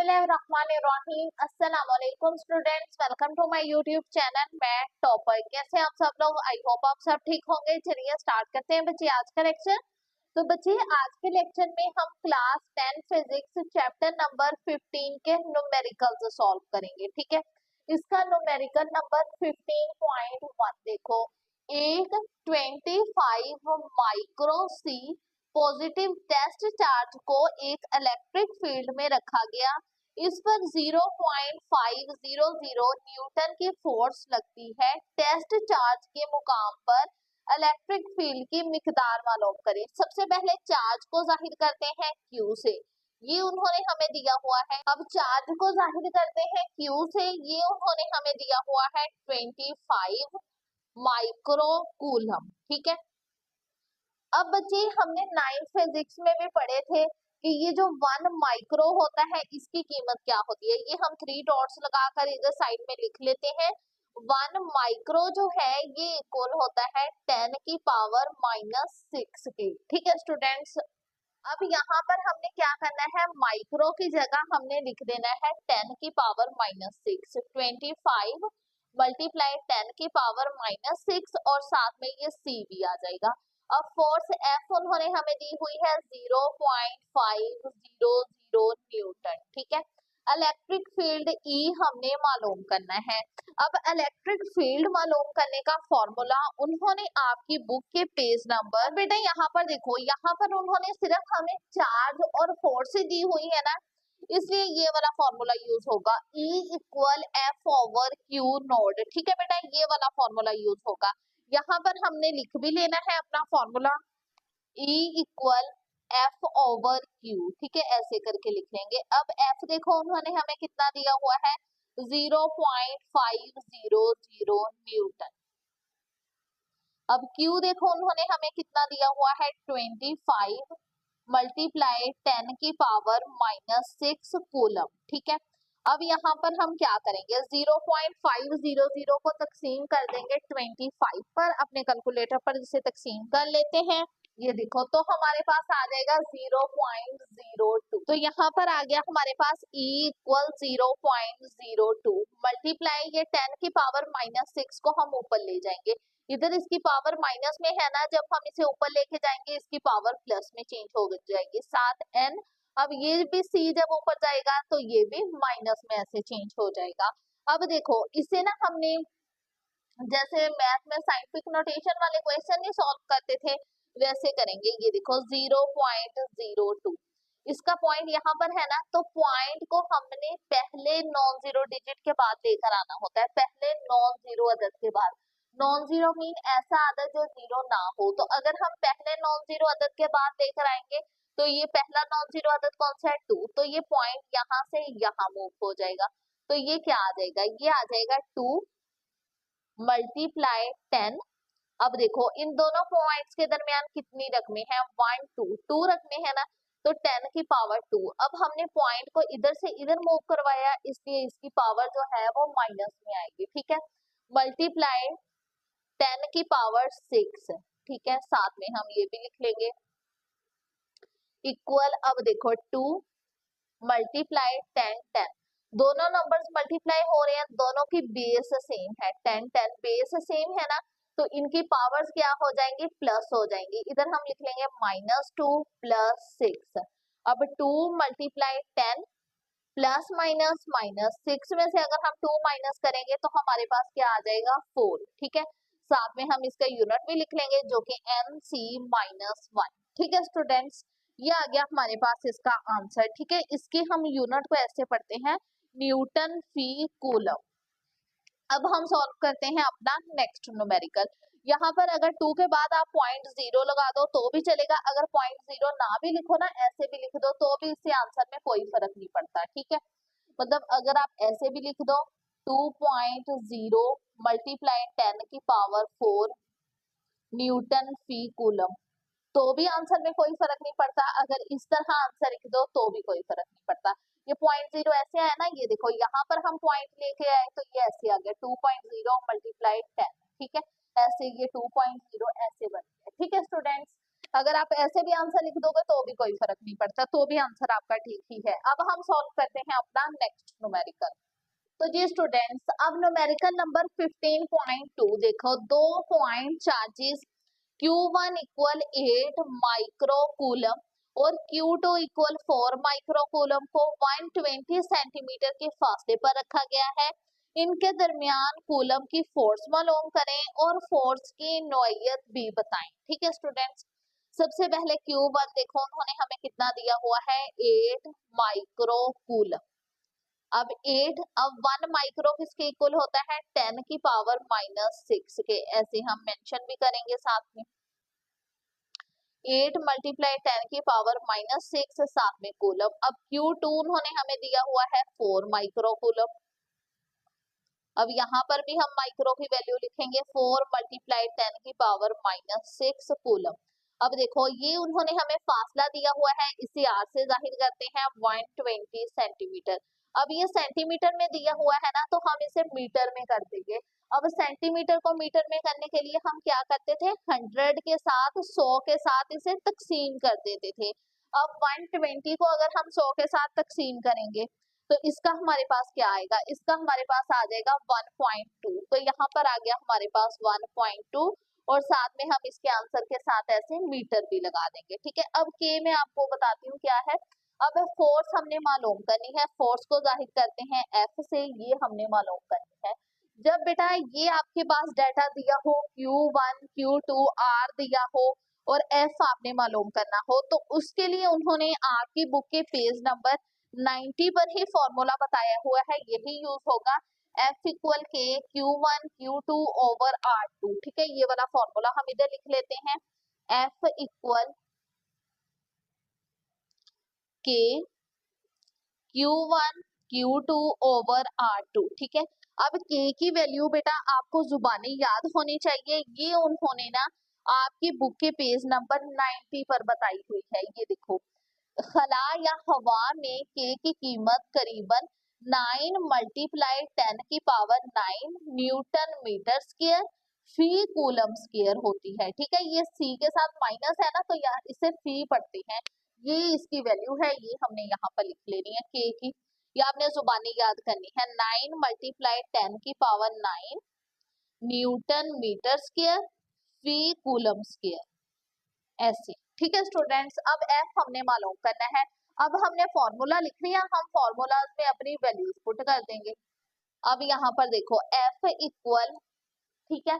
बिस्मिल्लाहिर्रहमानिर्रहीम। अस्सलाम वालेकुम students, welcome to my YouTube channel. मैं टॉपर। कैसे आप सब लोग? आई होप आप सब ठीक होंगे। चलिए स्टार्ट करते हैं बच्चे आज का लेक्चर। तो बच्चे आज के लेक्चर में हम क्लास 10 फिजिक्स चैप्टर नंबर 15 के न्यूमेरिकल्स सॉल्व करेंगे। ठीक है, इसका न्यूमेरिकल नंबर 15.1 देखो, एक 25 माइक्रो सी पॉजिटिव टेस्ट चार्ज को एक इलेक्ट्रिक फील्ड में रखा गया। इस पर 0.500 न्यूटन की फोर्स लगती है। टेस्ट चार्ज के मुकाम पर इलेक्ट्रिक फील्ड की मिकदार मालूम करें। सबसे पहले चार्ज को जाहिर करते हैं Q से, ये उन्होंने हमें दिया हुआ है। अब चार्ज को जाहिर करते हैं Q से, ये उन्होंने हमें दिया हुआ है 25 माइक्रो कूलम। ठीक है, अब बच्चे हमने 9th फिजिक्स में भी पढ़े थे कि ये जो 1 माइक्रो होता है इसकी कीमत क्या होती है। ये हम 3 डॉट्स लगाकर इधर साइड में लिख लेते हैं। 1 माइक्रो जो है ये इक्वल होता है 10 की पावर -6 के। ठीक है स्टूडेंट्स, अब यहाँ पर हमने क्या करना है, माइक्रो की जगह हमने लिख देना है 10 की पावर -6। 25 मल्टीप्लाई 10 की पावर -6 और साथ में ये C भी आ जाएगा। अब फोर्स F उन्होंने हमें दी हुई है 0.500 न्यूटन। ठीक है, इलेक्ट्रिक फील्ड E हमने मालूम करना है। अब इलेक्ट्रिक फील्ड मालूम करने का फॉर्मूला उन्होंने आपकी बुक के पेज नंबर, बेटा यहाँ पर देखो, यहाँ पर उन्होंने सिर्फ हमें चार्ज और फोर्स दी हुई है ना, इसलिए ये वाला फॉर्मूला यूज होगा, E equal F over Q node. ठीक है बेटा, ये वाला फॉर्मूला यूज होगा। यहाँ पर हमने लिख भी लेना है अपना formula, E equal F over Q। ठीक है, ऐसे करके लिख लेंगे। अब F देखो उन्होंने हमें कितना दिया हुआ है, 0.500 न्यूटन। अब Q देखो उन्होंने हमें कितना दिया हुआ है, 25 मल्टीप्लाई 10 की पावर -6 कूलम। ठीक है, अब यहाँ पर हम क्या करेंगे, 0.500 को तकसीम कर देंगे 25 पर। अपने कैलकुलेटर पर इसे तकसीम कर लेते हैं। ये देखो तो हमारे पास आ जाएगा 0.02। तो यहाँ पर आ गया हमारे पास E इक्वल 0.02 मल्टीप्लाई ये 10 की पावर -6 को हम ऊपर ले जाएंगे। इधर इसकी पावर माइनस में है ना, जब हम इसे ऊपर लेके जाएंगे इसकी पावर प्लस में चेंज हो जाएगी, 7n। अब ये भी C जब ऊपर जाएगा तो ये भी माइनस में ऐसे चेंज हो जाएगा। अब देखो इसे ना हमने जैसे मैथ में साइंटिफिक नोटेशन वाले क्वेश्चन नहीं सॉल्व करते थे वैसे करेंगे। ये देखो 0.02, इसका पॉइंट यहाँ पर है ना, तो पॉइंट को हमने पहले नॉन जीरो डिजिट के बाद लेकर आना होता है, पहले नॉन जीरो अदद के बाद। नॉन जीरो मीन ऐसा अदद जो जीरो ना हो। तो अगर हम पहले नॉन जीरो अदद के बाद लेकर आएंगे तो ये पहला नॉन जीरो अदद कौन सा है, 2। तो ये पॉइंट यहाँ से यहाँ मूव हो जाएगा। तो ये क्या आ जाएगा, ये आ जाएगा 2 मल्टीप्लाई 10। अब देखो इन दोनों पॉइंट्स के दरमियान कितनी रकमें हैं, 1 2 रकमें है ना, तो 10 की पावर 2। अब हमने पॉइंट को इधर से इधर मूव करवाया, इसलिए इसकी पावर जो है वो माइनस में आएगी। ठीक है, मल्टीप्लाई 10 की पावर 6। ठीक है, साथ में हम ये भी लिख लेंगे इक्वल, अब देखो 2 मल्टीप्लाई 10 10, दोनों नंबर्स मल्टीप्लाई हो रहे हैं, दोनों की बेस सेम है, 10 10 बेस सेम है ना, तो इनकी पावर्स क्या हो जाएंगी, प्लस हो जाएंगी। इधर हम लिख लेंगे -2 + 6। अब 2 मल्टीप्लाई 10 प्लस माइनस -6 में से अगर हम 2 माइनस करेंगे तो हमारे पास क्या आ जाएगा, 4। ठीक है, साथ में हम इसका यूनिट भी लिख लेंगे जो कि NC-1। ठीक है स्टूडेंट्स, ये आ गया हमारे पास इसका आंसर। ठीक है, इसके हम यूनिट को ऐसे पढ़ते हैं, न्यूटन फी कूलम। अब हम सॉल्व करते हैं अपना नेक्स्ट न्यूमेरिकल। यहाँ पर अगर 2 के बाद आप 0.0 लगा दो तो भी चलेगा, अगर 0.0 ना भी लिखो ना, ऐसे भी लिख दो तो भी इससे आंसर में कोई फर्क नहीं पड़ता। ठीक है, मतलब अगर आप ऐसे भी लिख दो 2.0 मल्टीप्लाई 10 की पावर 4 न्यूटन फी कूलम, तो भी आंसर में कोई फर्क नहीं पड़ता। अगर इस तरह आंसर लिख दो तो भी कोई फर्क नहीं पड़ता। ये 0.0 ऐसे आया ना, ये देखो यहाँ पर हम पॉइंट लेके आए तो ये ऐसे आ गया 2.0 मल्टीप्लाई 10। ठीक है, ऐसे ये 2.0 ऐसे बन गया। ठीक है स्टूडेंट्स, अगर आप ऐसे भी आंसर लिख दोगे तो भी कोई फर्क नहीं पड़ता, तो भी आंसर आपका ठीक ही है। अब हम सॉल्व करते हैं अपना नेक्स्ट न्यूमेरिकल। तो जी स्टूडेंट्स, अब न्यूमेरिकल नंबर 15.2 देखो, 2 point charges Q1 equal 8 microcoulomb और Q2 इक्वल 4 माइक्रोकूलम को 120 सेंटीमीटर के फासले पर रखा गया है। इनके दरमियान कूलम की फोर्स मालूम करें और फोर्स की नौयत भी बताएं। ठीक है स्टूडेंट्स, सबसे पहले Q1 देखो, उन्होंने हमें कितना दिया हुआ है, 8 माइक्रोकूलम। अब 1 माइक्रो किसके इक्वल होता है, 10 की पावर -6 के, ऐसे हम मेंशन भी करेंगे साथ में। 8 मल्टीप्लाई 10 की पावर -6 साथ में कूलम। अब Q2 उन्होंने हमें दिया हुआ है 4 माइक्रो कूलम। अब यहाँ पर भी हम माइक्रो की वैल्यू लिखेंगे, 4 मल्टीप्लाई 10 की पावर -6 कूलम। अब देखो, ये उन्होंने हमें फासला दिया हुआ है, इसे r से जाहिर करते हैं, 120 सेंटीमीटर। अब ये सेंटीमीटर में दिया हुआ है ना, तो हम इसे मीटर में कर देंगे। अब सेंटीमीटर को मीटर में करने के लिए हम क्या करते थे, 100 के साथ 100 के साथ इसे तकसीम कर देते थे। अब 120 को अगर हम 100 के साथ तकसीम करेंगे तो इसका हमारे पास क्या आएगा, इसका हमारे पास आ जाएगा 1.2। तो यहाँ पर आ गया हमारे पास 1.2 और साथ में हम इसके आंसर के साथ ऐसे मीटर भी लगा देंगे। ठीक है, अब के में आपको बताती हूँ क्या है। अब फोर्स हमने मालूम करनी है, फोर्स को जाहिर करते हैं एफ से, ये हमने मालूम करनी है। जब बेटा ये आपके पास डाटा दिया हो, Q1 Q2 R दिया हो और F आपने मालूम करना हो, तो उसके लिए उन्होंने आपकी बुक के पेज नंबर 90 पर ही फॉर्मूला बताया हुआ है, यही यूज होगा, F equal K Q1 Q2 over R2। ठीक है, ये वाला फॉर्मूला हम इधर लिख लेते हैं, F equal K Q1 Q2 over R2। ठीक है, अब K की वैल्यू बेटा आपको जुबानी याद होनी चाहिए, ये उन्होंने ना आपकी बुक के पेज नंबर 90 पर बताई हुई है। ये देखो, खला या हवा में K की कीमत करीबन 9 मल्टीप्लाई 10 की पावर 9 न्यूटन मीटर स्क्वायर फी कूलम स्क्वायर होती है। ठीक है, ये C के साथ माइनस है ना, तो यहाँ इसे फी पढ़ते हैं, ये इसकी वैल्यू है, ये हमने यहाँ पर लिख लेनी है K की, ये आपने जुबानी याद करनी है, 9 मल्टीप्लाई 10 की पावर 9 न्यूटन मीटर स्क्वायर फी कूलम स्क्वायर, ऐसे। ठीक है स्टूडेंट्स, अब F हमने मालूम करना है। अब हमने फॉर्मूला लिख लिया, हम फॉर्मूलाज में अपनी वैल्यूज पुट कर देंगे। अब यहाँ पर देखो F इक्वल, ठीक है,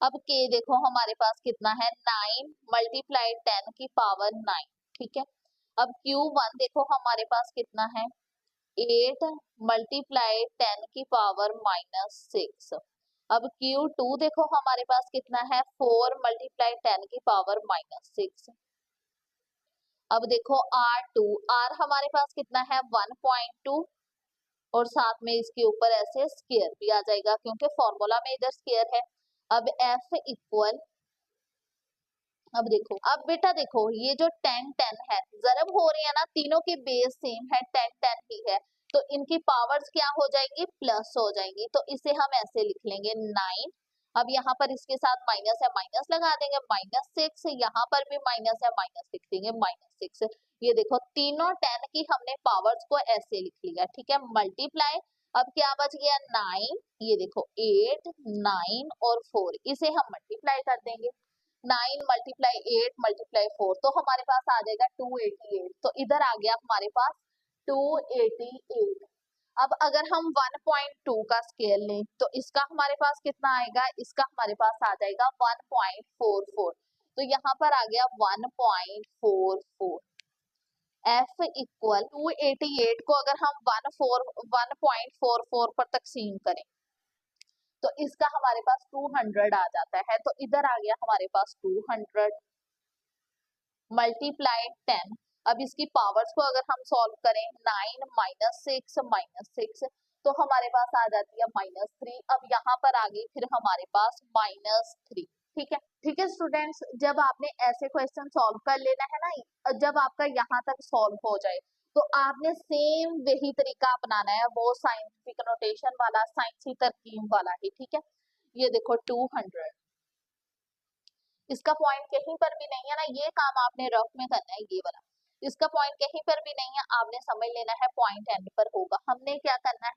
अब K देखो हमारे पास कितना है, 9 मल्टीप्लाई 10 की पावर 9। ठीक है, अब Q1 देखो हमारे पास कितना है, 8 मल्टीप्लाई 10 की पावर -6। अब Q2 देखो हमारे पास कितना है, 4 मल्टीप्लाई 10 की पावर -6। अब देखो R2, R हमारे पास कितना है, 1.2 और साथ में इसके ऊपर ऐसे स्क्वायर भी आ जाएगा क्योंकि फॉर्मूला में इधर स्क्वायर है। अब F इक्वल, अब देखो, अब बेटा देखो, ये जो 10 10 है, जरब हो रही है ना, तीनों की बेस सेम है, 10 10 ही है, तो इनकी पावर्स क्या हो जाएंगी, प्लस हो जाएंगी, तो इसे हम ऐसे लिख लेंगे 9। अब यहाँ पर इसके साथ माइनस है, माइनस लगा देंगे, -6, यहाँ पर भी माइनस है, माइनस लिख देंगे, -6। ये देखो तीनों 10 की हमने पावर्स को ऐसे लिख लिया। ठीक है, मल्टीप्लाई, अब क्या बच गया, 9, ये देखो 8 9 और 4, इसे हम मल्टीप्लाई कर देंगे, 9 मल्टीप्लाई 8 मल्टीप्लाई 4, तो हमारे पास आ जाएगा 288। तो इधर आ गया हमारे पास 288। अब अगर हम 1.2 का स्केल लें तो इसका हमारे पास कितना आएगा, इसका हमारे पास आ जाएगा 1.44। तो यहाँ पर आ गया 1.44। F इक्वल 288 को अगर हम 1.44 पर तकसीम करें तो इसका हमारे पास 200 आ जाता है। तो इधर आ गया हमारे पास 200 मल्टीप्लाई 10। अब इसकी पावर्स को अगर हम सॉल्व करें, 9 -6 तो हमारे पास आ जाती है -3। अब यहाँ पर आ गई फिर हमारे पास -3। ठीक है, ठीक है स्टूडेंट्स, जब आपने ऐसे क्वेश्चन सॉल्व कर लेना है ना, जब आपका यहाँ तक सॉल्व हो जाए तो आपने सेम वही तरीका अपनाना है, वो साइंटिफिक नोटेशन वाला, साइंसी तरकीब वाला ही। ठीक है, ये देखो 200, इसका पॉइंट कहीं पर भी नहीं है ना, ये काम आपने रफ में करना है ये वाला। इसका पॉइंट कहीं पर भी नहीं है, आपने समझ लेना है पॉइंट एंड पर होगा। हमने क्या करना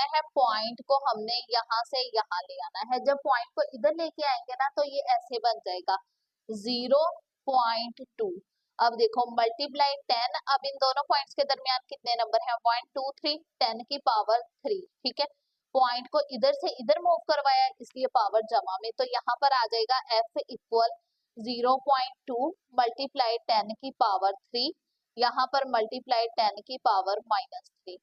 है, पॉइंट को हमने यहाँ से यहाँ ले आना है। जब पॉइंट को इधर लेके आएंगे ना तो ये ऐसे बन जाएगा 0.2। अब देखो मल्टीप्लाई 10, अब इन दोनों पॉइंट्स के दरमियान कितने नंबर हैं, 1 2 3, 10 की पावर 3, ठीक है। पॉइंट को इधर से इधर मूव करवाया इसलिए पावर जमा में, तो यहाँ पर आ जाएगा f इक्वल 0.2 मल्टीप्लाई 10 की पावर 3, यहाँ पर मल्टीप्लाई 10 की पावर -3।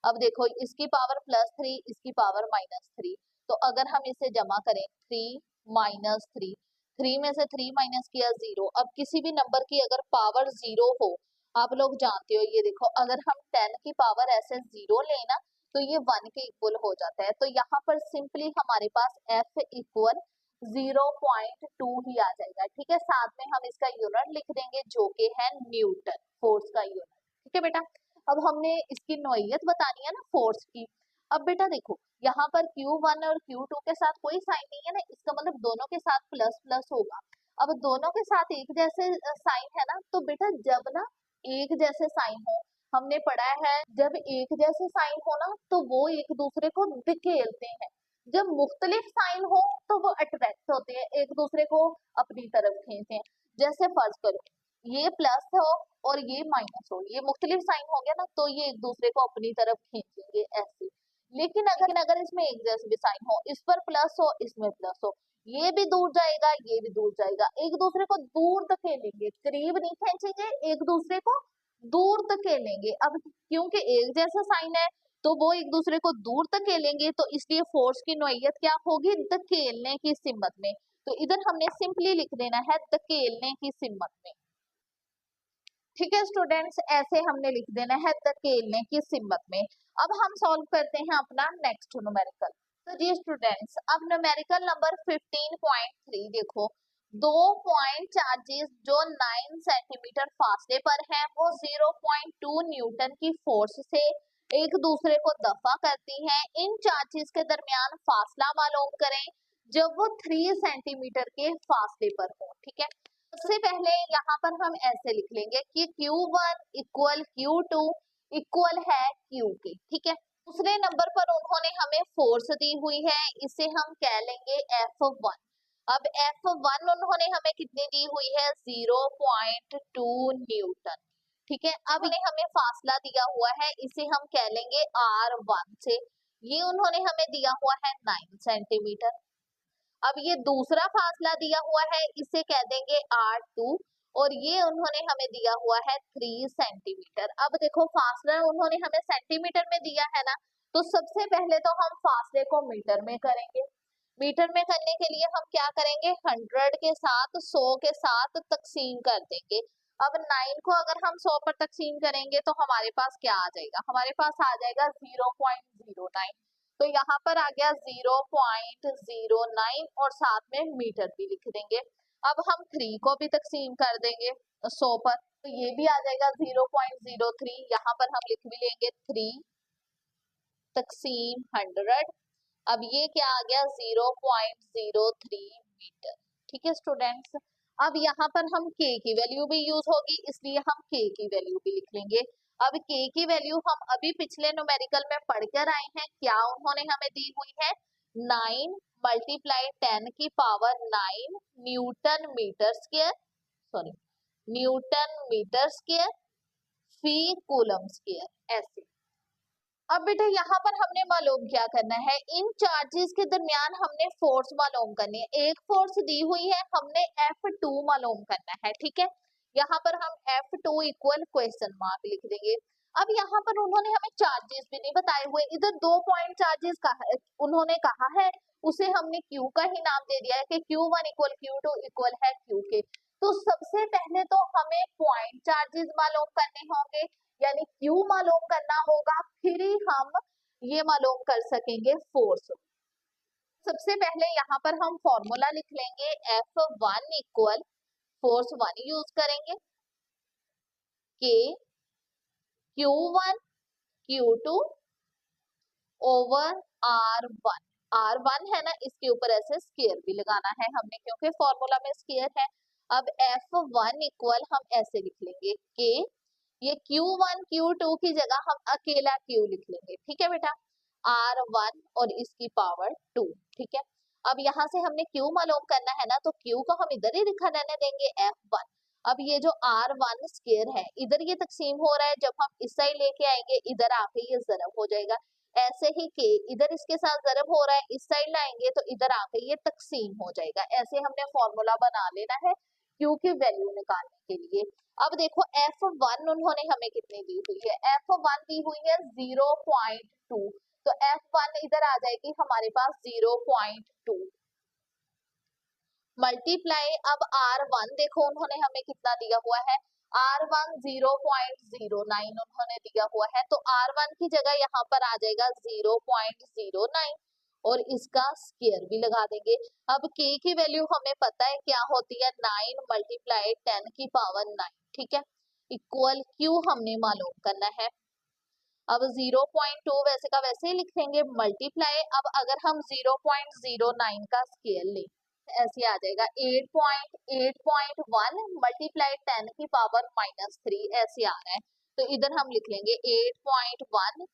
अब देखो इसकी पावर +3, इसकी पावर -3, तो अगर हम इसे जमा करें 3 -3, 3 में से 3 माइनस किया 0। अब किसी भी नंबर की अगर पावर 0 हो, आप लोग जानते हो, ये देखो अगर हम 10 की पावर ऐसे 0 लेना तो ये 1 के इक्वल हो जाता है। तो यहाँ पर सिंपली हमारे पास f इक्वल 0.2 ही आ जाएगा, ठीक है। साथ में हम इसका यूनिट लिख देंगे जो कि है न्यूटन, फोर्स का यूनिट, ठीक है बेटा। अब हमने इसकी नोयत बतानी है ना फोर्स की। अब बेटा देखो यहाँ पर Q1 और Q2 के साथ कोई साइन नहीं है ना, इसका मतलब दोनों के साथ प्लस प्लस होगा। अब दोनों के साथ एक जैसे साइन है ना, तो बेटा जब ना एक जैसे साइन हो, हमने पढ़ा है जब एक जैसे साइन हो ना तो वो एक दूसरे को धकेलते हैं, जब मुख्तलिफ साइन हो तो वो अट्रैक्ट होते हैं, एक दूसरे को अपनी तरफ खींचते हैं। जैसे फर्ज करो ये प्लस हो और ये माइनस हो, ये मुख्तलिफ साइन हो गया ना, तो ये एक दूसरे को अपनी तरफ खींचेंगे ऐसे। लेकिन अगर इसमें एक जैसे भी साइन हो, इस पर प्लस हो इसमें प्लस हो, ये भी दूर जाएगा ये भी दूर जाएगा, एक दूसरे को दूर धकेलेंगे, करीब नहीं खींचेंगे, एक दूसरे को दूर धकेलेंगे। अब क्योंकि एक जैसा साइन है तो वो एक दूसरे को दूर धकेलेंगे, तो इसलिए फोर्स की नोयत क्या होगी, धकेलने की सिमत में। तो इधर हमने सिंपली लिख देना है धकेलने की सिमत में, ठीक है स्टूडेंट्स, ऐसे हमने लिख देना है धकेलने की सिमत में। अब हम सॉल्व करते हैं अपना नेक्स्ट न्यूमेरिकल। तो जी स्टूडेंट्स, अब न्यूमेरिकल नंबर 15.3 देखो, दो पॉइंट चार्जेस जो 9 सेंटीमीटर फासले पर हैं वो 0.2 न्यूटन की फोर्स से एक दूसरे को दफा करती हैं। इन चार्जेस के दरमियान फासला मालूम करें जब वो 3 सेंटीमीटर के फासले पर हो, ठीक है। सबसे पहले यहाँ पर हम ऐसे लिख लेंगे कि Q1 इक्वल Q2 इक्वल है Q के, ठीक है। दूसरे नंबर पर उन्होंने हमें फोर्स दी हुई है, इसे हम कह लेंगे F1। अब F1 उन्होंने हमें कितनी दी हुई है, 0.2 न्यूटन, ठीक है। अब इन्हें हमें फासला दिया हुआ है, इसे हम कह लेंगे R1 से, ये उन्होंने हमें दिया हुआ है 9 सेंटीमीटर। अब ये दूसरा फासला दिया हुआ है, इसे कह देंगे R2, और ये उन्होंने हमें दिया हुआ है 3 सेंटीमीटर। अब देखो फासला उन्होंने हमें सेंटीमीटर में दिया है ना, तो सबसे पहले तो हम फासले को मीटर में करेंगे। मीटर में करने के लिए हम क्या करेंगे, 100 के साथ 100 के साथ तकसीम कर देंगे। अब 9 को अगर हम 100 पर तकसीम करेंगे तो हमारे पास क्या आ जाएगा, हमारे पास आ जाएगा 0.09। तो यहाँ पर आ गया 0.09 और साथ में मीटर भी लिख देंगे। अब हम 3 को भी तकसीम कर देंगे 100 पर, तो ये भी आ जाएगा 0.03। यहाँ पर हम लिख भी लेंगे 3 तकसीम 100। अब ये क्या आ गया 0.03 मीटर, ठीक है स्टूडेंट्स। अब यहाँ पर हम k की वैल्यू भी यूज होगी, इसलिए हम k की वैल्यू भी लिख लेंगे। अब k की वैल्यू हम अभी पिछले न्यूमेरिकल में पढ़कर आए हैं, क्या उन्होंने हमें दी हुई है, 9 मल्टीप्लाई 10 की power 9 newton metre square, sorry newton metre square फी कूलम स्क्वायर, ऐसे। अब बेटा यहाँ पर हमने मालूम क्या करना है, इन चार्जेस के दरमियान हमने फोर्स मालूम करनी है। एक फोर्स दी हुई है, हमने F2 मालूम करना है, ठीक है। यहाँ पर हम F2 इक्वल क्वेश्चन मार्क लिख देंगे। अब यहाँ पर उन्होंने हमें चार्जेस भी नहीं बताए हुए, इधर 2 पॉइंट चार्जेस का है, उन्होंने कहा है, उसे हमने Q का ही नाम दे दिया है कि Q1 इक्वल Q2 इक्वल है Q के। तो सबसे पहले तो हमें पॉइंट चार्जेस मालूम करने होंगे, यानी Q मालूम करना होगा, फिर ही हम ये मालूम कर सकेंगे फोर्स। सबसे पहले यहाँ पर हम फॉर्मूला लिख लेंगे, F1 इक्वल फोर्स 1 यूज करेंगे, K Q1 Q2 over R1, R1 है ना, इसके ऊपर ऐसे स्केयर भी लगाना है हमने, क्योंकि फॉर्मूला में स्केयर है। अब F1 इक्वल हम ऐसे लिख लेंगे कि ये Q1 Q2 की जगह हम अकेला Q लिख लेंगे, ठीक है बेटा, R1 और इसकी पावर 2, ठीक है। अब यहाँ से हमने Q मालूम करना है ना, तो Q को हम इधर ही लिखा रहने देंगे F1। अब ये जो R1 स्केयर है, इधर ये तकसीम हो रहा है, जब हम इस साइड लेके आएंगे इधर आके ये ज़रब हो जाएगा। ऐसे ही के इधर इसके साथ ज़रब हो रहा है, इस साइड लाएंगे तो इधर आके ये तकसीम हो जाएगा। ऐसे हमने फॉर्मूला बना लेना है Q की वैल्यू निकालने के लिए। अब देखो F1 उन्होंने हमें कितनी दी हुई है, F1 दी हुई है 0.2, तो F1 इधर आ जाएगी हमारे पास 0.2 मल्टीप्लाई। अब R1 देखो उन्होंने हमें कितना दिया हुआ है, R1 0.09 उन्होंने दिया हुआ है, तो R1 की जगह यहाँ पर आ जाएगा 0.09 और इसका स्केयर भी लगा देंगे। अब K की वैल्यू हमें पता है क्या होती है, 9 मल्टीप्लाई 10 की पावर 9, ठीक है, इक्वल Q हमने मालूम करना है। अब 0.2 वैसे का वैसे ही लिखेंगे मल्टीप्लाई। अब अगर हम 0.09 का स्केयर लें ऐसे आ जाएगा 8.1 मल्टीप्लाई 10 की पावर -3, ऐसे आ रहा है, तो इधर हम लिख लेंगे 8.1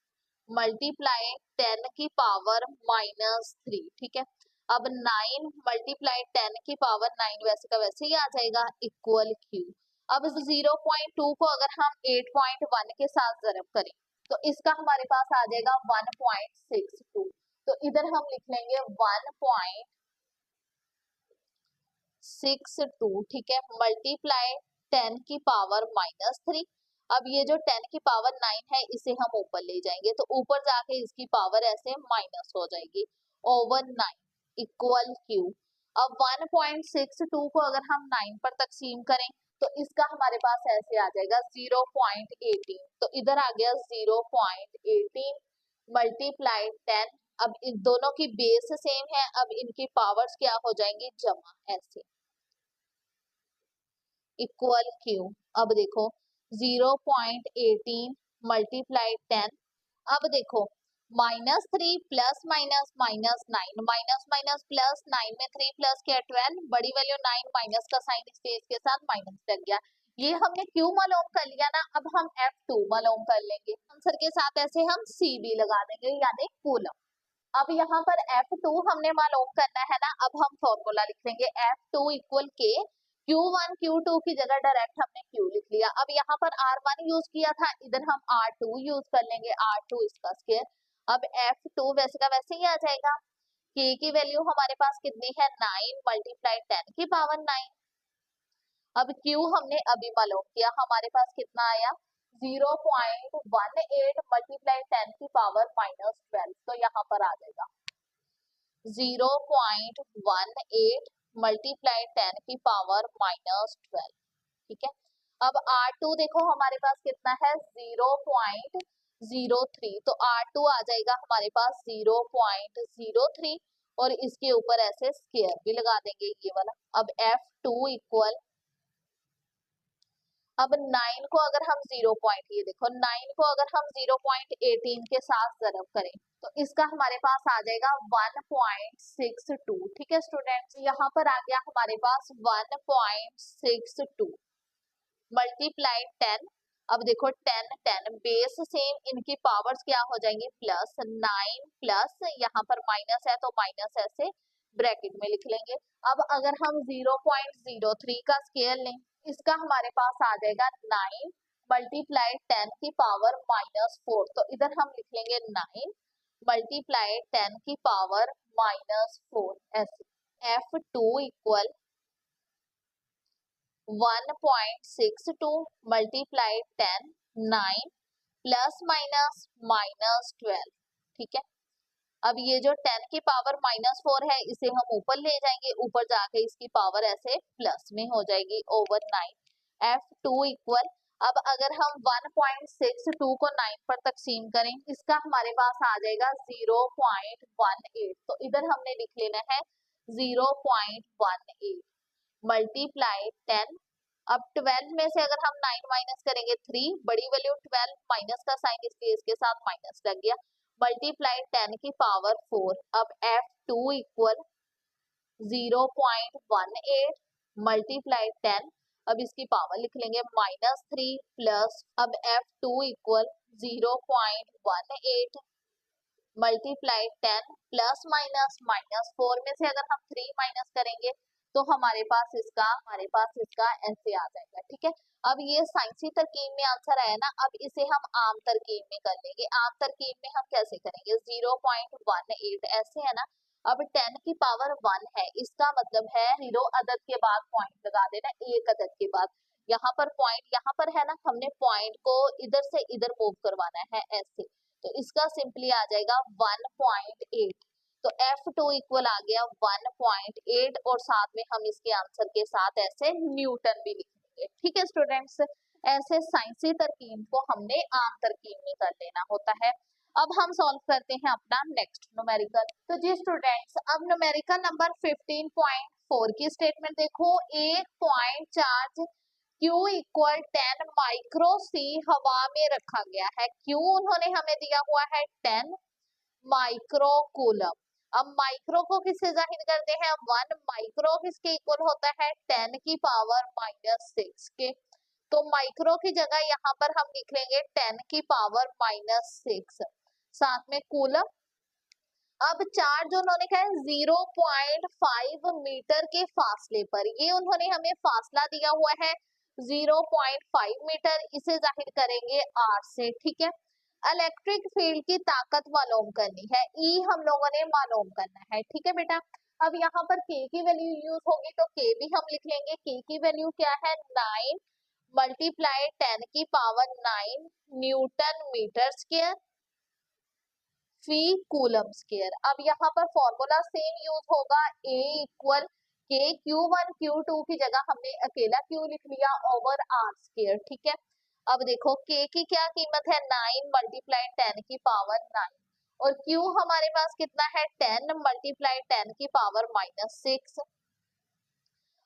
मल्टीप्लाई 10 की पावर -3, ठीक है। अब 9 मल्टीप्लाई 10 की पावर 9 वैसे का वैसे ही आ जाएगा इक्वल Q। अब 0.2 को अगर हम 8.1 के साथ ज़रब करें तो इसका हमारे पास आ जाएगा 1.62, तो इधर हम लिख लेंगे 1.62, ठीक है, मल्टीप्लाई 10 की पावर -3। अब ये जो 10 की पावर 9 है इसे हम ऊपर ले जाएंगे, तो ऊपर जाके इसकी पावर ऐसे माइनस हो जाएगी ओवर 9 इक्वल Q। अब 1.62 को अगर हम 9 पर तकसीम करें तो इसका हमारे पास ऐसे आ जाएगा 0.18, तो इधर आ गया 0.18 मल्टीप्लाई 10। अब इन दोनों की बेस सेम है, अब इनकी पावर्स क्या हो जाएंगी, जमा, ऐसे इक्वल Q। अब देखो 0.18 मल्टीप्लाई 10, अब देखो -3 plus minus -9 minus minus plus 9 में 3 प्लस किया 12, बड़ी वैल्यू 9 माइनस का साइन स्पेस के साथ माइनस लग गया। ये हमने Q मालूम कर लिया ना, अब हम F2 मालूम कर लेंगे, आंसर के साथ ऐसे हम C भी लगा देंगे, यानी कूलम। अब यहाँ पर F2 हमने मालूम करना है ना, अब हम फॉर्मूला लिख लेंगे F2 equal K Q1 Q2 की जगह डायरेक्ट हमने Q लिख लिया। अब यहाँ पर R1 यूज किया था, इधर हम R2 यूज कर लेंगे, R2 इसका स्क्वायर। अब F2 वैसे का वैसे ही आ जाएगा। K की वैल्यू हमारे पास कितनी है, 9 मल्टीप्लाई 10 की पावर 9। अब Q हमने अभी मालूम किया, हमारे पास कितना आया 0.18 मल्टीप्लाई 10 की पावर -12, तो यहाँ पर आ जाएगा 0.18 मल्टीप्लाई 10 की पावर -12, ठीक है। अब R2 देखो हमारे पास कितना है 0.03, तो R2 आ जाएगा हमारे पास 0.03 और इसके ऊपर ऐसे स्क्वायर भी लगा देंगे ये वाला। अब F2 इक्वल, अब 9 को अगर हम 0 पॉइंट, ये देखो 9 को अगर हम 0.18 के साथ ज़रब करें तो इसका हमारे पास आ जाएगा 1.62, ठीक है स्टूडेंट्स, यहाँ पर आ गया हमारे पास 1.62 मल्टीप्लाई 10। अब देखो 10 10 बेस सेम, इनकी पावर्स क्या हो जाएंगी, प्लस 9 प्लस यहाँ पर माइनस है तो माइनस ऐसे ब्रैकेट में लिख लेंगे। अब अगर हम 0.03 का स्केयर लें, इसका हमारे पास आ जाएगा 9 मल्टीप्लाई 10 की पावर -4, तो इधर हम लिख लेंगे 9 मल्टीप्लाई 10 की पावर -4, ऐसे। F2 equal 1.62 multiply 10 9 plus minus -12, ठीक है। अब ये जो 10 की पावर -4 है इसे हम ऊपर ले जाएंगे, ऊपर जाके इसकी पावर ऐसे प्लस में हो जाएगी ओवर 9। F2 इक्वल, अब अगर हम 1.62 को 9 पर तकसीम करें, इसका हमारे पास आ जाएगा 0.18, तो इधर हमने लिख लेना है 0.18 मल्टीप्लाई 10। अब 12 में से अगर हम 9 माइनस करेंगे 3, बड़ी वैल्यू 12 माइनस का साइन इसलिए इसके साथ माइनस लग गया मल्टीप्लाई 10 की पावर 4। अब F2 इक्वल 0.18 मल्टीप्लाई 10, अब इसकी पावर लिख लेंगे -3 प्लस, अब F2 equal 0.18 multiply 10 plus minus -4 में से अगर हम 3 माइनस करेंगे तो हमारे पास इसका ऐसे आ जाएगा। ठीक है, अब ये साइंसी तरकीब में आंसर आया ना, अब इसे हम आम तरकीब में कर लेंगे। आम तरकीब में हम कैसे करेंगे, 0.18 ऐसे है ना, अब 10 की पावर 1 है, इसका मतलब है 0 अदद के बाद पॉइंट लगा देना, एक अदद के बाद। यहाँ पर पॉइंट यहाँ पर है ना, हमने पॉइंट को इधर से इधर मूव करवाना है ऐसे, तो इसका सिंपली आ जाएगा 1.8। तो F2 इक्वल आ गया 1.8 और साथ में हम इसके आंसर के साथ ऐसे न्यूटन भी लिख देंगे। ठीक है स्टूडेंट्स, ऐसे साइंसी तरकीब को हमने आम तरकीब में कर लेना होता है। अब हम सॉल्व करते हैं अपना नेक्स्ट न्यूमेरिकल। तो जी स्टूडेंट्स, अब न्यूमेरिकल नंबर 15.4 की स्टेटमेंट देखो, एक point charge Q equal 10 micro C हवा में रखा गया है। Q उन्होंने हमें दिया हुआ है 10 माइक्रो कूलम। अब माइक्रो को किससे जाहिर करते हैं, 1 माइक्रो किसके इक्वल होता है, 10 की पावर -6 के। तो माइक्रो की जगह यहाँ पर हम लिख लेंगे 10 की पावर -6, साथ में कूलम। अब चार्ज उन्होंने कहा है 0.5 मीटर के फासले पर, ये उन्होंने हमें फासला दिया हुआ है 0.5 मीटर, इसे जाहिर करेंगे R से। ठीक है, इलेक्ट्रिक फील्ड की ताकत मालूम करनी है, E हम लोगों ने मालूम करना है। ठीक है बेटा, अब यहाँ पर K की वैल्यू यूज होगी तो K भी हम लिख लेंगे। K की वैल्यू क्या है, 9 मल्टीप्लाई 10 की पावर 9 न्यूटन मीटर स्क्वायर फी कूलम स्क्वायर। अब यहाँ पर फॉर्मूला सेम यूज होगा, A equal K Q1 Q2 की जगह हमने अकेला Q लिख लिया ओवर R स्क्वायर। ठीक है, अब देखो K की क्या कीमत है, 9 मल्टीप्लाई 10 की पावर 9 और Q हमारे पास कितना है, 10 मल्टीप्लाई 10 की पावर -6।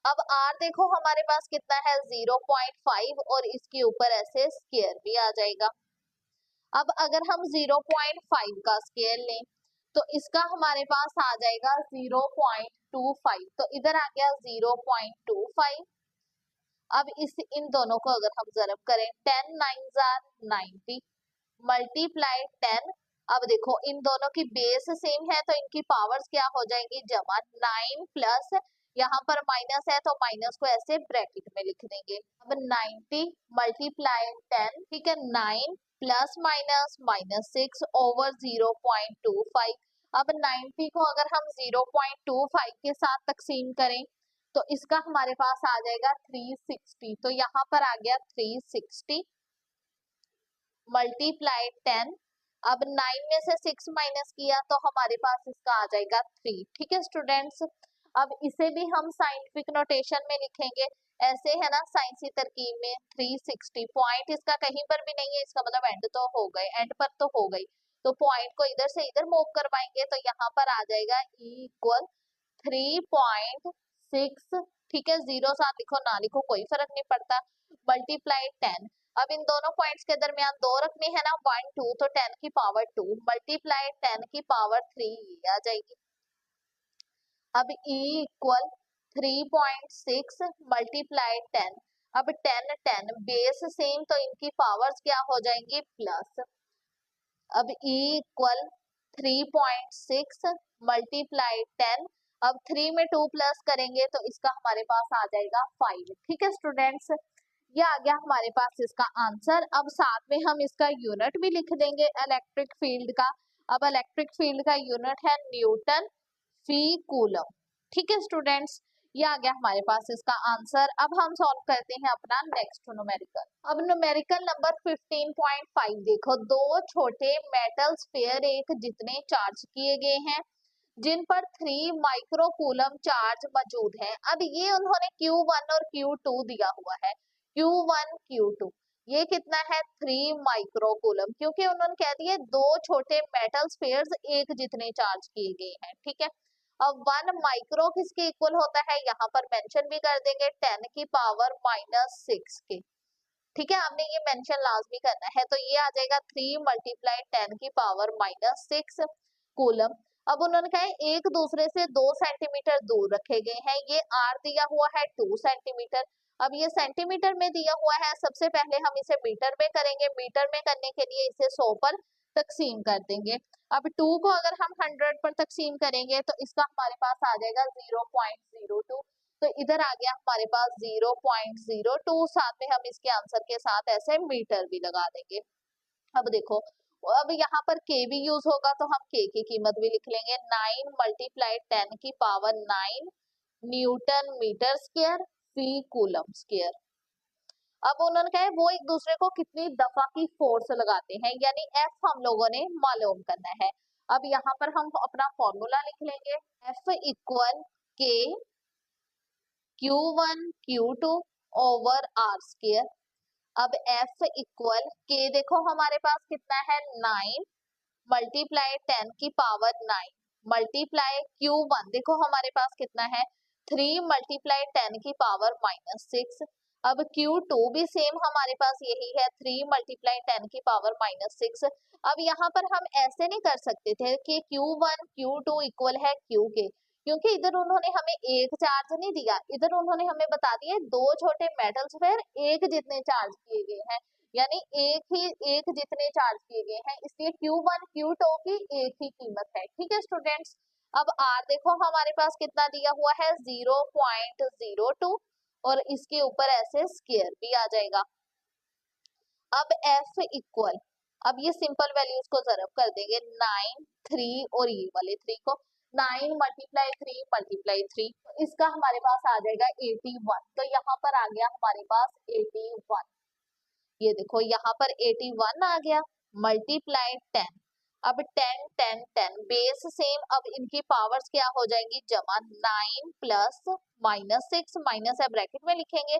अब R देखो हमारे पास कितना है, 0.5 और इसके ऊपर ऐसे स्क्वायर भी आ जाएगा। अब अगर हम 0.5 का स्केयर लें तो इसका हमारे पास आ जाएगा 0.25, तो इधर आ गया 0.25। अब इन दोनों को अगर हम जरब करें, 10 9 90 मल्टीप्लाई 10, अब देखो इन दोनों की बेस सेम है तो इनकी पावर्स क्या हो जाएंगी, जमा। 9 प्लस यहाँ पर माइनस है तो माइनस को ऐसे ब्रैकेट में लिख देंगे। अब 90 मल्टीप्लाई 10, ठीक है, 9 प्लस माइनस -6 ओवर 0.25। अब 90 को अगर हम 0.25 के साथ तकसीम करें तो इसका हमारे पास आ जाएगा 360, तो यहाँ पर आ गया 360 मल्टीप्लाई 10। अब 9 में से 6 माइनस किया तो हमारे पास इसका आ जाएगा 3। ठीक है स्टूडेंट्स, अब इसे भी हम साइंटिफिक नोटेशन में लिखेंगे ऐसे, है ना, साइंसी तरकीब में 360 पॉइंट इसका कहीं पर भी नहीं है, इसका मतलब एंड तो हो गए, एंड पर तो हो गई, तो पॉइंट को इधर से इधर मूव करवाएंगे तो यहाँ पर आ जाएगा E इक्वल 3.6। ठीक है, 0 साथ लिखो ना लिखो कोई फर्क नहीं पड़ता, मल्टीप्लाई 10। अब इन दोनों पॉइंट्स के दरमियान 2 रखने हैं ना, 1 2, तो 10 की पावर 2 मल्टीप्लाई 10 की पावर 3 ये आ जाएगी। अब E इक्वल 3.6 मल्टीप्लाई 10, अब 10 10 बेस सेम तो इनकी पावर्स क्या हो जाएंगी, प्लस। अब E इक्वल 3.6 मल्टीप्लाई 10, अब 3 में 2 प्लस करेंगे तो इसका हमारे पास आ जाएगा 5। ठीक है स्टूडेंट्स, ये आ गया हमारे पास इसका आंसर। अब साथ में हम इसका यूनिट भी लिख देंगे इलेक्ट्रिक फील्ड का। अब इलेक्ट्रिक फील्ड का यूनिट है न्यूटन फी कूलम। ठीक है स्टूडेंट्स, ये आ गया हमारे पास इसका आंसर। अब हम सॉल्व करते हैं अपना नेक्स्ट न्यूमेरिकल। अब न्यूमेरिकल नंबर 15.5 देखो, दो छोटे मेटल स्फीयर एक जितने चार्ज किए गए हैं जिन पर 3 माइक्रो कूलम चार्ज मौजूद है। अब ये उन्होंने Q1 और Q2 दिया हुआ है, Q1 Q2, ये कितना है 3 माइक्रो कूलम, क्योंकि उन्होंने कह दिया दो छोटे मेटल स्फीयर्स एक जितने चार्ज किए गए हैं। ठीक है, अब 1 माइक्रो किसके इक्वल होता है, यहाँ पर मेंशन भी कर देंगे 10 की पावर -6 के। ठीक है, आपने ये मेंशन लाजमी करना है। तो ये आ जाएगा 3 मल्टीप्लाई 10 की पावर -6 कूलम। अब उन्होंने कहा है एक दूसरे से 2 सेंटीमीटर दूर रखे गए हैं। ये आर दिया हुआ है 2 सेंटीमीटर। अब ये सेंटीमीटर में दिया हुआ है, सबसे पहले हम इसे मीटर में करेंगे। मीटर में करने के लिए इसे 100 पर तकसीम कर देंगे। अब 2 को अगर हम 100 पर तकसीम करेंगे तो इसका हमारे पास आ जाएगा 0.02। तो इधर आ गया हमारे पास 0.02। साथ में हम इसके आंसर के साथ ऐसे मीटर भी लगा देंगे। अब देखो, अब यहाँ पर के भी यूज होगा तो हम के की कीमत भी लिख लेंगे। 9 मल्टीप्लाई 10 की पावर 9 न्यूटन मीटर स्क्वायर फी कूलम स्क्वायर। अब उन्होंने कहा है वो एक दूसरे को कितनी दफा की फोर्स लगाते हैं, यानी एफ हम लोगों ने मालूम करना है। अब यहाँ पर हम अपना फॉर्मूला लिख लेंगे। F equal K Q1 Q2 over R square. अब F इक्वल के देखो हमारे पास कितना है 9 मल्टीप्लाई 10 की पावर 9 मल्टीप्लाई Q1 देखो हमारे पास कितना है 3 मल्टीप्लाई 10 की पावर -6। अब Q2 भी सेम हमारे पास यही है 3 मल्टीप्लाई 10 की पावर -6। अब यहाँ पर हम ऐसे नहीं कर सकते थे कि Q1 Q2 इक्वल है Q के, क्योंकि इधर उन्होंने हमें एक चार्ज नहीं दिया, इधर उन्होंने हमें बता दिया दो छोटे मेटल्स पर एक जितने चार्ज किए गए हैं, यानी एक जितने चार्ज किए गए हैं, इसलिए Q1 Q2 की एक ही कीमत है। ठीक है स्टूडेंट्स। अब R देखो हमारे पास कितना दिया हुआ है 0.02 और इसके ऊपर ऐसे स्क्वायर भी आ जाएगा। अब F इक्वल, अब ये सिंपल वैल्यूज को जरब कर देंगे 9 3 और ये वाले 3 को 9 मल्टीप्लाई 3 मल्टीप्लाई 3, इसका हमारे पास आ जाएगा 81। तो यहाँ पर आ गया हमारे पास 81। ये देखो यहाँ पर 81 आ गया मल्टीप्लाई 10। अब 10 10 10 बेस सेम, अब इनकी पावर्स क्या हो जाएंगी जमा। 9 प्लस -6 माइनस है ब्रैकेट में लिखेंगे,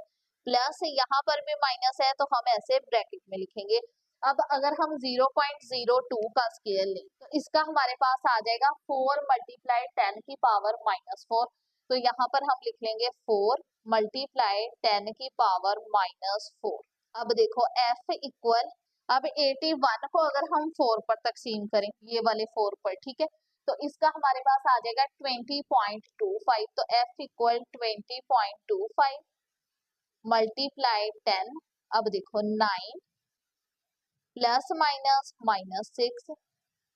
प्लस यहाँ पर भी माइनस है तो हम ऐसे ब्रैकेट में लिखेंगे। अब अगर हम 0.02 का स्केल लें तो इसका हमारे पास आ जाएगा 4 मल्टीप्लाई 10 की पावर -4। तो यहाँ पर हम लिख लेंगे 4 मल्टीप्लाई 10 की पावर -4। अब देखो F इक्वल, अब 81 को अगर हम 4 पर तकसीम करें, ये वाले 4 पर, ठीक है, तो इसका हमारे पास आ जाएगा 20.25। तो F इक्वल 20.25 मल्टीप्लाई 10। अब देखो 9 प्लस माइनस -6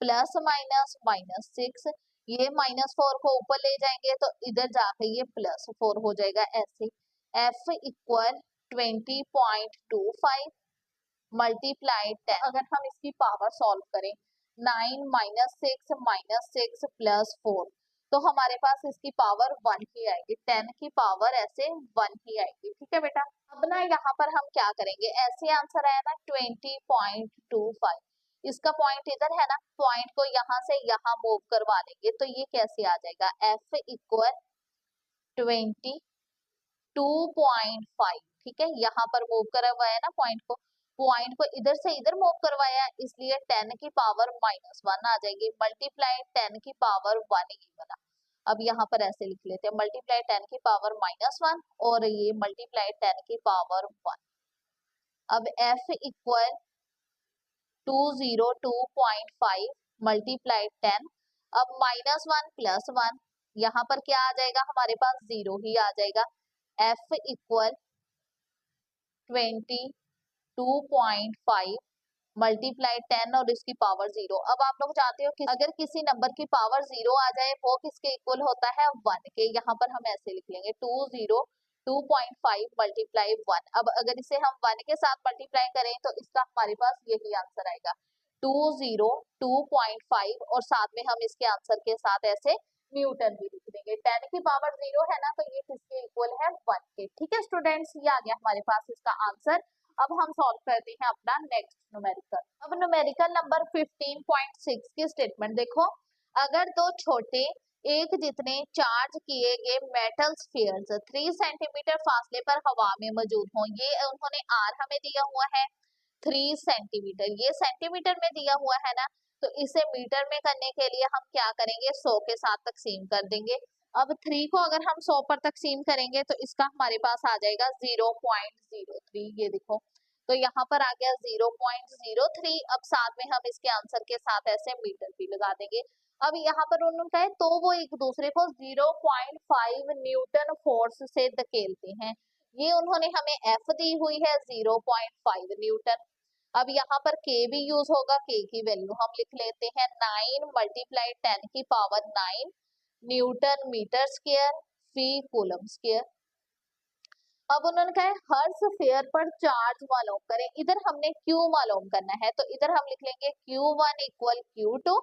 प्लस माइनस -6, ये -4 को ऊपर ले जाएंगे तो इधर जाके ये +4 हो जाएगा ऐसे। F equal 20.25 multiply 10। अगर हम इसकी पावर सॉल्व करें 9 -6 +4 तो हमारे पास इसकी पावर 1 ही आएगी, 10 की पावर ऐसे 1 ही आएगी। ठीक है बेटा। अब ना यहाँ पर हम क्या करेंगे, ऐसे आंसर आया ना 20.25, इसका पॉइंट इधर है ना, पॉइंट को यहाँ से यहाँ मूव करवा देंगे तो ये कैसे आ जाएगा F इक्वल 22.5। ठीक है, यहाँ पर मूव करा हुआ है ना पॉइंट को इधर से इधर मूव करवाया, इसलिए 10 की पावर -1 आ जाएगी मल्टीप्लाई 10 की पावर 1 ये बना। अब यहाँ पर ऐसे लिख लेते हैं मल्टीप्लाई 10 की पावर -1 और ये मल्टीप्लाई 10 की पावर 1। अब F इक्वल 202.5 मल्टीप्लाई 10। अब -1 +1, यहाँ पर क्या आ जाएगा हमारे पास 0 ही आ जाएगा। F इक्वल 22.5 मल्टीप्लाई 10 और इसकी पावर 0। अब आप लोग जानते हो कि अगर किसी नंबर की पावर 0 आ जाए वो किसके इक्वल होता है 1 के। यहाँ पर हम ऐसे लिख लेंगे 202.5 मल्टीप्लाई 1। अब अगर इसे हम 1 के साथ मल्टीप्लाई करें तो इसका हमारे पास यही आंसर आएगा 202.5 और साथ में हम इसके आंसर के साथ ऐसे न्यूटन भी लिख देंगे। 10 की पावर 0 है ना, तो ये किसके इक्वल है 1 के। ठीक है स्टूडेंट्स, ये आ गया हमारे पास इसका आंसर। अब हम सॉल्व करते हैं अपना नेक्स्ट न्यूमेरिकल। अब न्यूमेरिकल नंबर 15.6 की स्टेटमेंट देखो, अगर दो छोटे एक जितने चार्ज किए गए मेटल स्फीयर्स 3 सेंटीमीटर फासले पर हवा में मौजूद हों, ये उन्होंने R हमें दिया हुआ है 3 सेंटीमीटर, ये सेंटीमीटर में दिया हुआ है ना, तो इसे मीटर में करने के लिए हम क्या करेंगे 100 के साथ तकसीम कर देंगे। अब 3 को अगर हम 100 पर तकसीम करेंगे तो इसका हमारे पास आ जाएगा 0.03। ये देखो तो यहाँ पर आ गया 0.03। अब साथ में हम इसके आंसर के साथ ऐसे मीटर भी लगा देंगे। अब यहाँ पर उन्होंने कहा तो वो एक दूसरे को 0.5 न्यूटन फोर्स से धकेलते हैं। ये उन्होंने हमें एफ दी हुई है 0.5 न्यूटन। अब यहाँ पर के भी यूज होगा, के की वैल्यू हम लिख लेते हैं 9 मल्टीप्लाई 10 की पावर 9 न्यूटन मीटर स्क्वायर फी कूलम स्क्वायर। अब उन्होंने कहा है हर स्फीयर पर चार्ज मालूम करें। इधर हमने Q मालूम करना है, तो इधर हम लिख लेंगे Q1 इक्वल Q2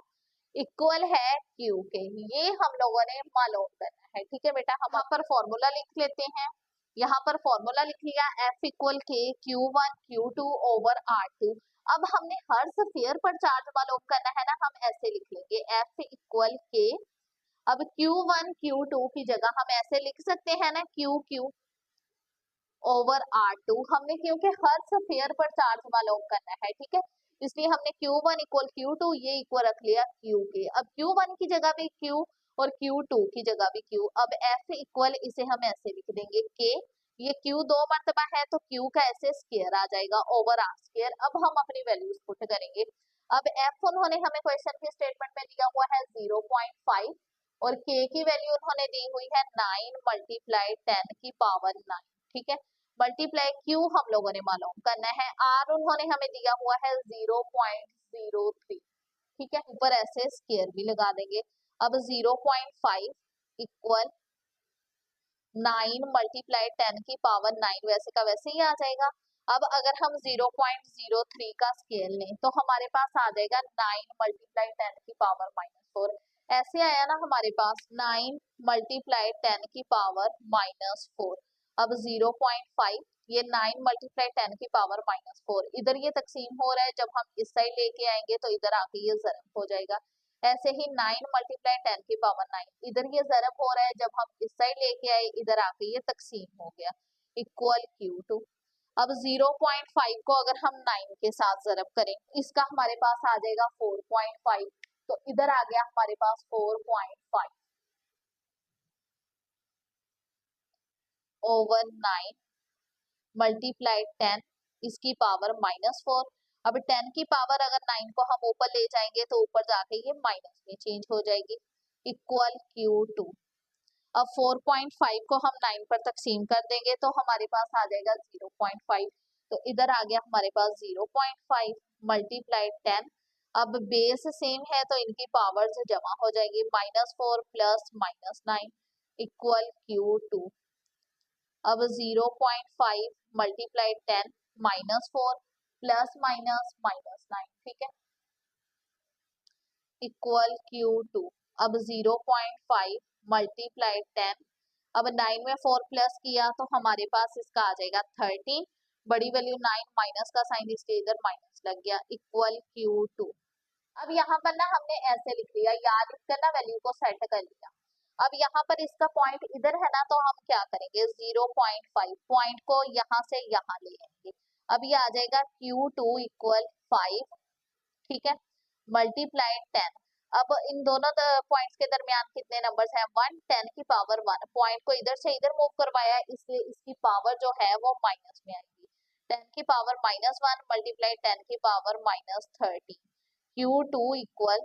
इक्वल है Q के। ये हम लोगों ने मालूम करना है। ठीक है बेटा, हम यहाँ पर फॉर्मूला लिख लेते हैं। यहाँ पर फॉर्मूला लिख लिया F equal K Q1 Q2 over R2। अब हमने हर स्फीयर पर चार्ज मालूम करना है ना, हम ऐसे लिख लेंगे F इक्वल के। अब Q1 Q2 की जगह हम ऐसे लिख सकते हैं ना QQ ओवर R2। हमने क्योंकि हर स्फीयर पर चार्ज मालूम करना है, ठीक है, इसलिए हमने Q1 इक्वल Q2 ये इक्वल रख लिया Q के। अब Q1 की जगह भी Q और Q2 की जगह भी Q। अब F इक्वल इसे हम ऐसे लिख देंगे K। ये Q 2 मर्तबा है तो Q का ऐसे स्क्वायर आ जाएगा ओवर R स्क्वायर। अब हम अपनी वैल्यूज पुट करेंगे। अब F उन्होंने हमें क्वेश्चन के स्टेटमेंट में दिया हुआ है 0.5 और K की वैल्यू उन्होंने दी हुई है 9 मल्टीप्लाई 10 की पावर 9। ठीक है, मल्टीप्लाई Q हम लोगों ने मालूम करना है, R उन्होंने हमें दिया हुआ है 0.03। ठीक है, ऊपर ऐसे स्क्वायर भी लगा देंगे। अब 0.5 इक्वल 9 मल्टीप्लाई 10 की पावर 9 वैसे का वैसे ही आ जाएगा। अब अगर हम 0.03 का स्केल लें तो हमारे पास आ जाएगा 9 मल्टीप्लाई 10 की पावर -4। ऐसे आया ना हमारे पास 9 मल्टीप्लाई 10 की पावर -4। अब 0.5 ये 9 मल्टीप्लाई 10 की पावर -4, इधर ये तकसीम हो रहा है, जब हम इस साइड लेके आएंगे तो इधर आके ये ज़रब हो जाएगा। ऐसे ही 9 मल्टीप्लाई 10 की पावर 9, इधर ये ज़रब हो रहा है, जब हम इस साइड लेके आए इधर आके ये तकसीम हो गया इक्वल Q2। अब 0.5 को अगर हम 9 के साथ ज़रब करें इसका हमारे पास आ जाएगा 4.5, तो इधर आ गया हमारे पास 4.5 ओवर 9 मल्टीप्लाई 10 इसकी पावर -4। अब 10 की पावर अगर 9 को हम ऊपर ले जाएंगे तो ऊपर जाके ये माइनस में चेंज हो जाएगी इक्वल Q2। अब 4.5 को हम 9 पर तकसीम कर देंगे तो हमारे पास आ जाएगा 0.5, तो इधर आ गया हमारे पास 0.5 मल्टीप्लाई 10। अब बेस सेम है तो इनकी पावर्स जमा हो जाएगी, -4 प्लस -9 इक्वल Q2। अब 0.5 मल्टीप्लाई 10 -4 प्लस -9, ठीक है, इक्वल Q2। अब 0.5 मल्टीप्लाई 10, अब 9 में 4 प्लस किया तो हमारे पास इसका आ जाएगा 13, बड़ी वैल्यू 9 माइनस का साइन इसके इधर माइनस लग गया इक्वल Q2। अब यहाँ पर ना हमने ऐसे लिख लिया, याद लिखकर ना वैल्यू को सेट कर लिया। अब यहाँ पर इसका पॉइंट इधर है ना, तो हम क्या करेंगे 0.5 पॉइंट को यहाँ से यहाँ ले आएंगे। अब ये आ जाएगा Q2 इक्वल 5, ठीक है, मल्टीप्लाई 10। अब इन दोनों पॉइंट्स के दरमियान कितने नंबर्स हैं 1, 10 की पावर 1। पॉइंट को इधर से इधर मूव करवाया इसलिए इसकी पावर जो है वो माइनस में आएगी। 10 की पावर -1 मल्टीप्लाई 10 की पावर -30। Q2 इक्वल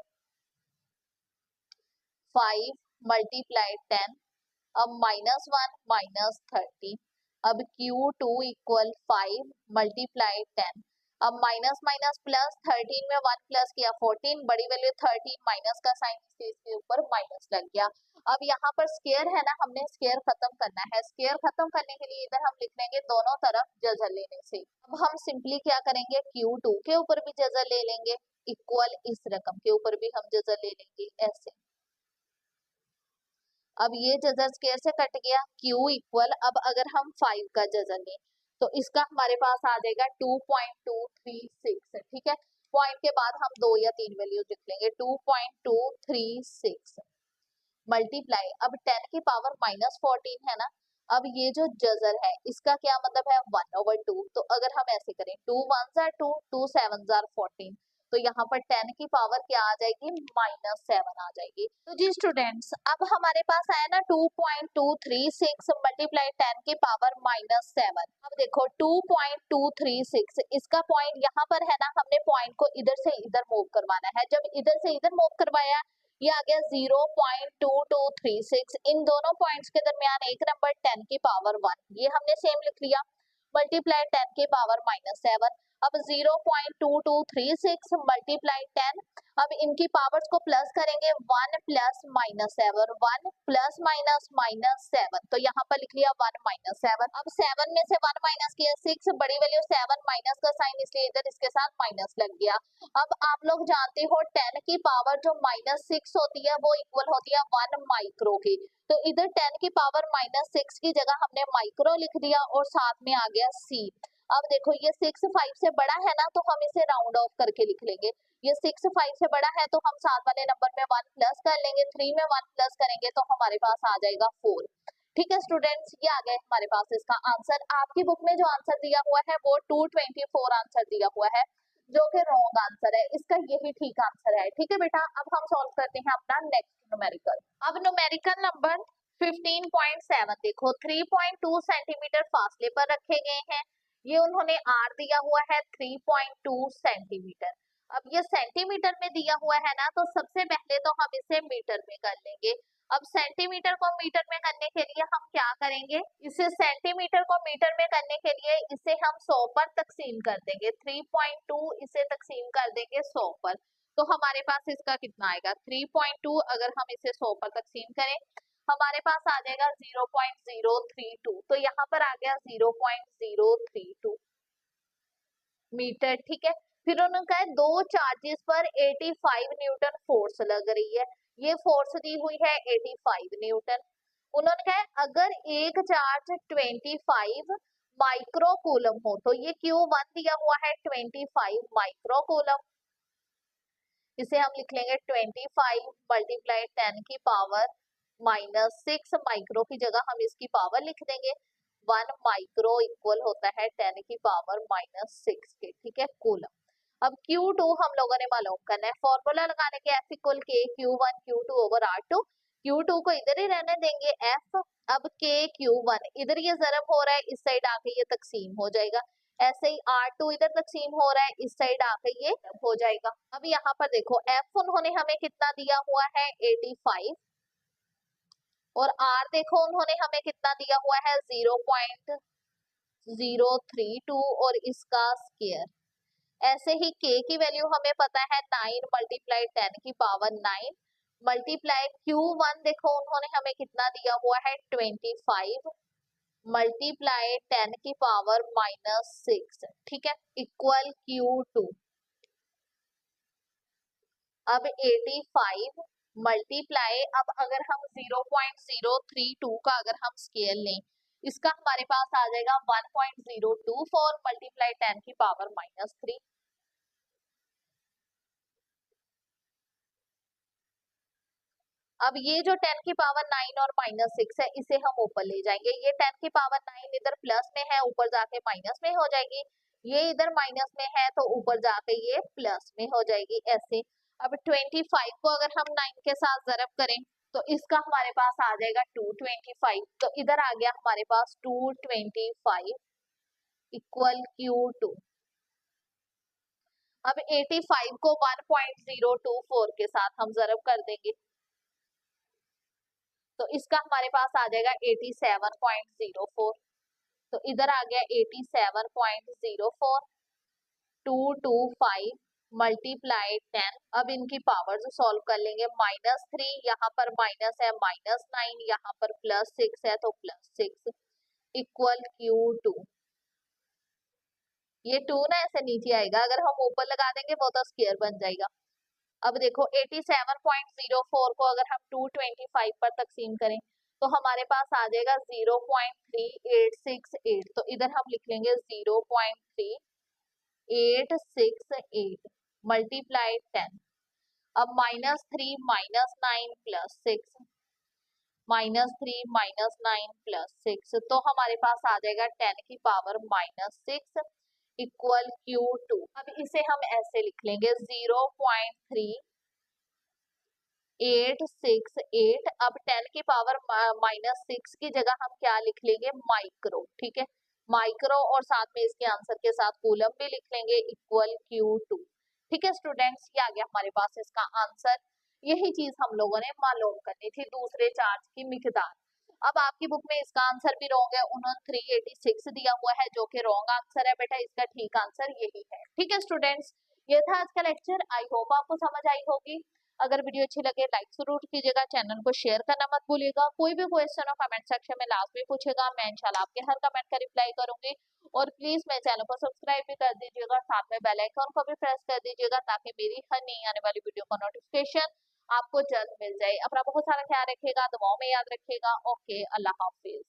5 मल्टीप्लाई 10, अब -1 -30। अब Q2 इक्वल 5 मल्टीप्लाई 10, अब माइनस माइनस प्लस 13 में 1 प्लस किया 14, बड़ी वैल्यू 13, माइनस का साइन इसके ऊपर माइनस लग गया। अब यहाँ पर स्केयर है ना, हमने स्केयर खत्म करना है। स्केयर खत्म करने के लिए इधर हम लिख लेंगे दोनों तरफ जजर लेने से। अब हम सिंपली क्या करेंगे Q2 के ऊपर भी जजर ले लेंगे इक्वल इस रकम के ऊपर भी हम जजर ले लेंगे ऐसे। अब ये जजर स्केयर से कट गया Q इक्वल, अब अगर हम 5 का जजर लें तो इसका हमारे पास आ जाएगा 2.236, ठीक है। पॉइंट के बाद हम 2 या 3 वैल्यू लिख लेंगे 2.236 मल्टीप्लाई, अब 10 की पावर -14 है ना। अब ये जो जजर है इसका क्या मतलब है 1/2, तो अगर हम ऐसे करें 2 1 2 2 7 14, तो यहाँ पर 10 की पावर क्या आ जाएगी, -7 आ जाएगी। तो जी स्टूडेंट्स, अब हमारे पास आया ना 2.236 मल्टीप्लाई 10 की पावर -7। अब देखो 2.236, इसका पॉइंट यहाँ पर है ना, हमने पॉइंट को इधर से इधर मूव करवाना है। जब इधर से इधर मूव करवाया, ये आ गया 0.2236। इन दोनों पॉइंट्स के दरमियान एक नंबर 10 की पावर 1, ये हमने सेम लिख लिया, मल्टीप्लाई 10 की पावर -7। अब 0.2236 मल्टीप्लाई 10, अब इनकी पावर्स को प्लस करेंगे, 1 प्लस -7, 1 प्लस माइनस -7, तो यहाँ पर लिख लिया 1 -7। अब 7 में से 1 माइनस किया 6, बड़ी वैल्यू 7, माइनस का साइन इसलिए इधर इसके साथ माइनस लग गया। अब आप लोग जानते हो 10 की पावर जो -6 होती है वो इक्वल होती है 1 माइक्रो की, तो इधर 10 की पावर -6 की जगह हमने माइक्रो लिख दिया और साथ में आ गया c। अब देखो ये 6 5 से बड़ा है ना, तो हम इसे राउंड ऑफ करके लिख लेंगे। ये 6 5 से बड़ा है तो हम साथ वाले नंबर में 1 प्लस कर लेंगे, 3 में 1 प्लस करेंगे तो हमारे पास आ जाएगा 4। ठीक है स्टूडेंट्स, ये आ गया हमारे पास इसका आंसर। आपकी बुक में जो आंसर दिया हुआ है वो 224 आंसर दिया हुआ है, जो कि रॉन्ग आंसर है, इसका यही ठीक आंसर है। ठीक है बेटा, अब हम सॉल्व करते हैं अपना नेक्स्ट न्यूमेरिकल। अब न्यूमेरिकल नंबर 15.7 देखो, 3.2 सेंटीमीटर फासले पर रखे गए हैं। ये उन्होंने आर दिया हुआ है 3.2 सेंटीमीटर। अब ये सेंटीमीटर में दिया हुआ है ना, तो सबसे पहले तो हम इसे मीटर में कर लेंगे। अब सेंटीमीटर को मीटर में करने के लिए हम क्या करेंगे, इसे सेंटीमीटर को मीटर में करने के लिए इसे हम 100 पर तकसीम कर देंगे। 3.2 इसे तकसीम कर देंगे 100 पर, तो हमारे पास इसका कितना आएगा, 3.2 अगर हम इसे 100 पर तकसीम करें हमारे पास आ जाएगा 0.032, तो यहाँ पर आ गया 0.032 मीटर। ठीक है, फिर उन्होंने कहा दो चार्जेस पर 85 न्यूटन फोर्स लग रही है, ये फोर्स दी हुई है 85 न्यूटन। उन्होंने कहा अगर एक चार्ज 25 माइक्रो कूलम हो, तो ये Q1 दिया हुआ है 25 माइक्रो कूलम, इसे हम लिख लेंगे 25 मल्टीप्लाई 10 की पावर -6, माइक्रो की जगह हम इसकी पावर लिख देंगे, 1 माइक्रो इक्वल होता है 10 की पावर -6 के। ठीक है, कूलम। अब Q2 हम लोगों ने मालूम करना है, फॉर्मूला लगाने के F equal K Q1 Q2 over R2। Q2 को इधर ही रहने देंगे F, अब K Q1 इधर ये जरब हो रहा है, इस साइड आके ये तकसीम हो जाएगा, ऐसे ही R2 इधर तकसीम हो रहा है, इस साइड आके ये हो जाएगा। अब यहाँ पर देखो F उन्होंने हमें कितना दिया हुआ है 85, और R देखो उन्होंने हमें कितना दिया हुआ है 0.032 और इसका स्क्वायर। ऐसे ही K की वैल्यू हमें पता है 9 मल्टीप्लाई 10 की पावर 9 मल्टीप्लाई Q1 देखो उन्होंने हमें कितना दिया हुआ है 25 मल्टीप्लाई 10 की पावर -6। ठीक है, इक्वल Q2। अब 85 मल्टीप्लाई, अब अगर हम 0.032 का अगर हम स्केल लें, इसका हमारे पास आ जाएगा 1.024 मल्टीप्लाई 10 की पावर -3। अब ये जो 10 की पावर 9 और -6 है, इसे हम ऊपर ले जाएंगे। ये 10 की पावर 9 इधर प्लस में है, ऊपर जाके माइनस में हो जाएगी। ये इधर माइनस में है तो ऊपर जाके ये प्लस में हो जाएगी, ऐसे। अब 25 को अगर हम 9 के साथ जरब करें तो इसका हमारे पास आ जाएगा 225, तो इधर आ गया हमारे पास 225 इक्वल Q2। अब 85 को 1.024 के साथ हम जरब कर देंगे, तो इसका हमारे पास आ जाएगा 87.04, तो इधर आ गया 87.04, 225 मल्टीप्लाई 10। अब इनकी पावर जो सॉल्व कर लेंगे, -3 यहाँ पर माइनस है, -9 यहाँ पर +6 है, तो +6 इक्वल Q2। ये 2 ना ऐसे नीचे आएगा, अगर हम ऊपर लगा देंगे वो तो स्क्वायर बन जाएगा। अब देखो 87.04 को अगर हम 225 पर तकसीम करें तो हमारे पास आ जाएगा 0.3868, तो इधर हम लिख लेंगे 0.3868 मल्टीप्लाई 10। अब -3 -9 +6 -3 -9 +6, तो हमारे पास आ जाएगा 10 की पावर -6 इक्वल Q2। अब इसे हम ऐसे लिख लेंगे 0.3868। अब 10 की पावर -6 की जगह हम क्या लिख लेंगे, माइक्रो। ठीक है, माइक्रो, और साथ में इसके आंसर के साथ कूलम भी लिख लेंगे, इक्वल Q2। ठीक है स्टूडेंट्स, ये आ गया हमारे पास इसका आंसर। यही चीज हम लोगों ने मालूम करनी थी, दूसरे चार्ज की मिकदार। अब आपकी बुक में इसका आंसर भी रॉन्ग है, उन्होंने 386 दिया हुआ है, जो कि रॉन्ग आंसर है बेटा, इसका ठीक आंसर यही है। ठीक है स्टूडेंट्स, ये था आज का लेक्चर। आई होप आपको समझ आई होगी। अगर वीडियो अच्छी लगे लाइक जरूर कीजिएगा, चैनल को शेयर करना मत भूलिएगा। कोई भी क्वेश्चन हो कमेंट सेक्शन में लास्ट में पूछेगा, मैं इंशाल्लाह आपके हर कमेंट का रिप्लाई करूंगी। और प्लीज मेरे चैनल को सब्सक्राइब भी कर दीजिएगा, साथ में बेल आइकन को भी प्रेस कर दीजिएगा, ताकि मेरी हर नई आने वाली वीडियो का नोटिफिकेशन आपको जल्द मिल जाए। अपना बहुत सारा ख्याल रखिएगा, दुआओं में याद रखिएगा। ओके, अल्लाह हाफिज।